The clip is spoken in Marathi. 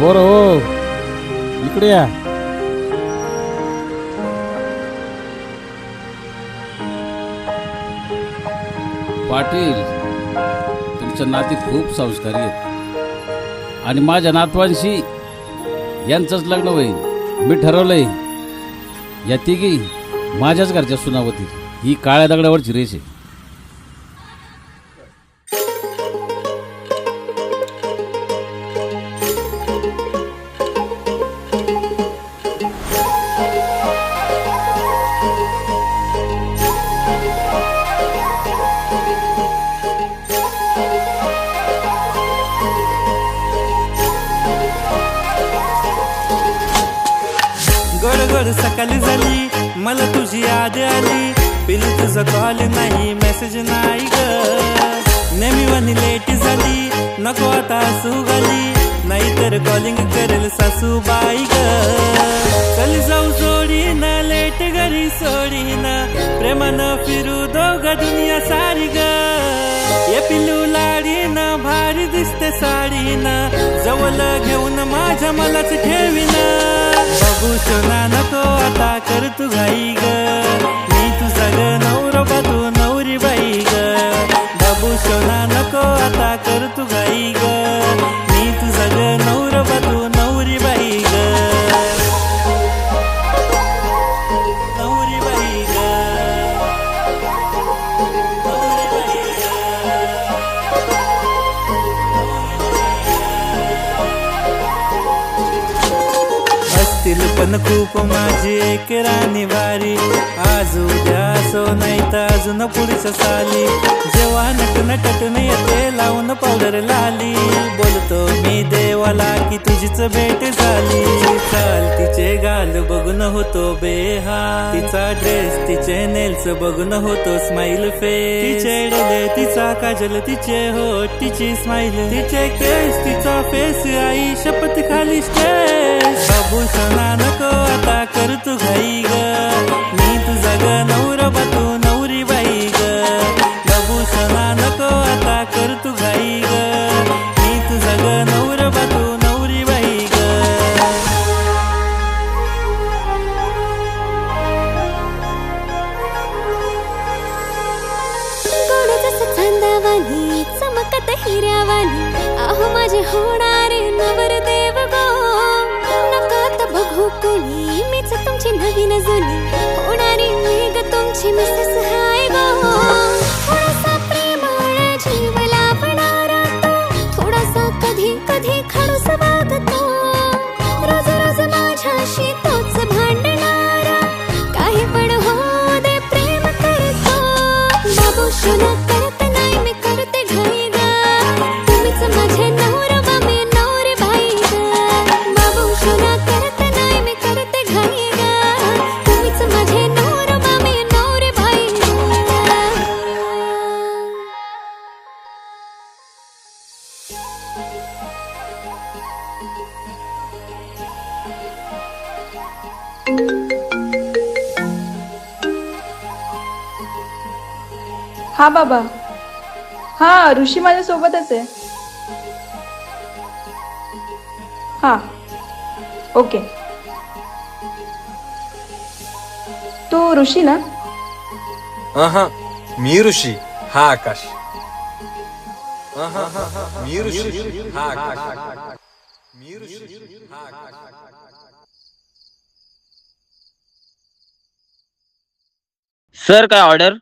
पोरं हो, इकडे या. पाटील, तुमच्या नाती खूप संस्कारी आहेत आणि माझ्या नातवांशी यांचंच लग्न होईल. मी ठरवलंय या तिघी माझ्याच घरच्या सुना होतील. ही काळ्या दगडावरची रेष आहे. गडगड सकाळी झाली, मला तुझी याद आली. पिलू तुझा कॉल नाही, मेसेज नाही ग. नेहमी लेट झाली, नको आता असू गाली. नाहीतर कॉलिंग करेल सासूबाई ग. चल जाऊ जोडीन, लेट घरी सोडीन. प्रेमानं फिरू दोघं दुनिया सारी ग. ये पिलू लाडीन, भारी दिसते साडीन. जवळ घेऊन माझ्या मलाच ठेवीन. बघू सोना नको आता कर तू घाई ग. मी तुझा ग नवरा तू नवरी बाई ग. बाबू सोना नको आता कर तू घाई ग. मी तुझा ग नवरा तू नवरी बाई ग. नवरी बाई ग. नवरी बाई ग. असतील पण खूप माझी एक राणी वारी. आज उद्या असो नाही तर अजून पुढच्या साली. जेव्हा नटून येते लावून पावडर लाली. बोलतो मी देवाला की तुझीच भेट झाली. चाल तिचे गाल बघून होतो बेहाल. तिचा ड्रेस तिचे नेल्स बघून होतो स्माइल फेस. तिचे डोळे तिचा काजल तिचे होठ तिची स्माइल. तिचे केस तिचा फेस आई शपथ खाली स्टेस. बाबू सोना नको आता कर तू घाई ग. मी तुझा ग नवरा तू नवरी बाई ग. बाबू सोना नको आता कर तू घाई ग. मी तुझा ग नवरा तू नवरी बाई ग. कोण जसं चांदावानी चमकत हिऱ्यावानी. आहो माझे होणारे नवरदेव गो. नकात बघू कोणी मीच तुमची नवीन जुनी. होणारी मी ग तुमची मिसेस हाय गो. थोडासा प्रेमळ जीव लावणारा तो. थोडासा कधी कधी खडूस वागतो. रोज रोज माझ्याशी तोच भांडणारा. काही पण हो दे प्रेम करतो. बाबू शोना करत नाही मी करते घाई ग. तुम्हीच माझे नवरा मी नवरी बाई ग. बाबू शोना करत नाही मी करते घाई ग. तुम्हीच माझे नवरा मी नवरी बाई ग. हा बाबा. हा ऋषी माझ्या सोबतच आहे. हा ओके. तू ऋषी ना? मी ऋषी हा आकाश. मी ऋषी हा आकाश. मी ऋषी हा आकाश. सर काय ऑर्डर?